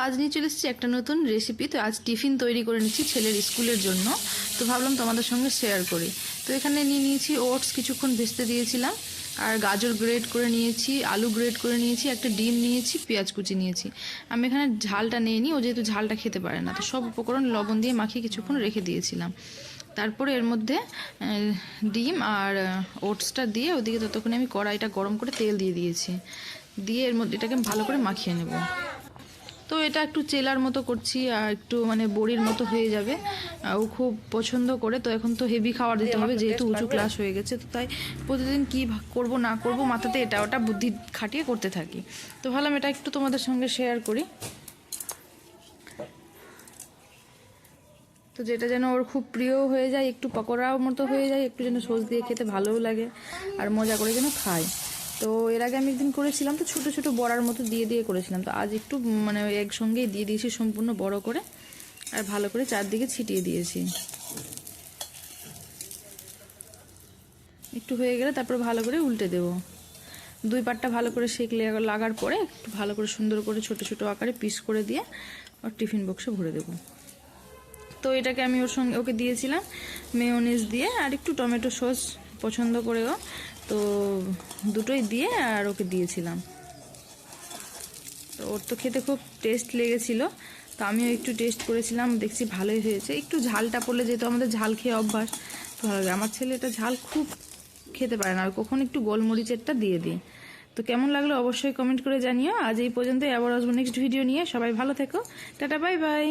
আজ নিয়ে চলে এসেছি একটা নতুন রেসিপি। তো আজ টিফিন তৈরি করে নিচ্ছি ছেলের স্কুলের জন্য। তো ভাবলাম তোমাদের সঙ্গে শেয়ার করি। তো এখানে নিয়ে নিয়েছি ওটস, কিছুক্ষণ ভেস্তে দিয়েছিলাম, আর গাজর গ্রেট করে নিয়েছি, আলু গ্রেট করে নিয়েছি, একটা ডিম নিয়েছি, পেঁয়াজ কুচি নিয়েছি। আমি এখানে ঝালটা নিইনি, ও যেহেতু ঝালটা খেতে পারে না। তো সব উপকরণ লবণ দিয়ে মাখিয়ে কিছুক্ষণ রেখে দিয়েছিলাম। তারপরে এর মধ্যে ডিম আর ওটসটা দিয়ে ওদিকে ততক্ষণে আমি কড়াইটা গরম করে তেল দিয়ে দিয়েছি। দিয়ে এর মধ্যে এটাকে ভালো করে মাখিয়ে নেব। তো এটা একটু চেলার মতো করছি, আর একটু মানে বড়ির মতো হয়ে যাবে। ও খুব পছন্দ করে। তো এখন তো হেভি খাবার দিতে হবে, যেহেতু উঁচু ক্লাস হয়ে গেছে। তো তাই প্রতিদিন কি করব না করব মাথাতে এটা ওটা বুদ্ধি খাটিয়ে করতে থাকি। তো ভাবলাম এটা একটু তোমাদের সঙ্গে শেয়ার করি। তো যেটা যেন ওর খুব প্রিয় হয়ে যায়, একটু পকোড়াও মতো হয়ে যায়, একটু যেন সস দিয়ে খেতে ভালোও লাগে, আর মজা করে যেন খায়। তো এর আগে আমি একদিন করেছিলাম, তো ছোটো ছোটো বড়ার মতো দিয়ে দিয়ে করেছিলাম। তো আজ একটু মানে একসঙ্গেই দিয়ে দিয়েছি সম্পূর্ণ বড় করে, আর ভালো করে চারদিকে ছিটিয়ে দিয়েছি। একটু হয়ে গেলে তারপর ভালো করে উল্টে দেবো। দুই পাটটা ভালো করে সেঁক লাগার পরে একটু ভালো করে সুন্দর করে ছোটো ছোটো আকারে পিস করে দিয়ে ওর টিফিন বক্সে ভরে দেবো। তো এটাকে আমি ওর সঙ্গে ওকে দিয়েছিলাম মেয়োনিজ দিয়ে, আর একটু টমেটো সস পছন্দ করেও, তো দুটোই দিয়ে আর ওকে দিয়েছিলাম। তো ওর তো খেতে খুব টেস্ট লেগেছিল। তো আমিও একটু টেস্ট করেছিলাম, দেখছি ভালোই হয়েছে। একটু ঝালটা পড়লে, যেহেতু আমাদের ঝাল খেয়ে অভ্যাস, তো ভালো লাগে। আমার ছেলে এটা ঝাল খুব খেতে পারে না, আর কখন একটু গোলমরিচেরটা দিয়ে দিই। তো কেমন লাগলো অবশ্যই কমেন্ট করে জানিও। আজ এই পর্যন্তই, আবার আসবো নেক্সট ভিডিও নিয়ে। সবাই ভালো থেকো, টাটা, বাই বাই।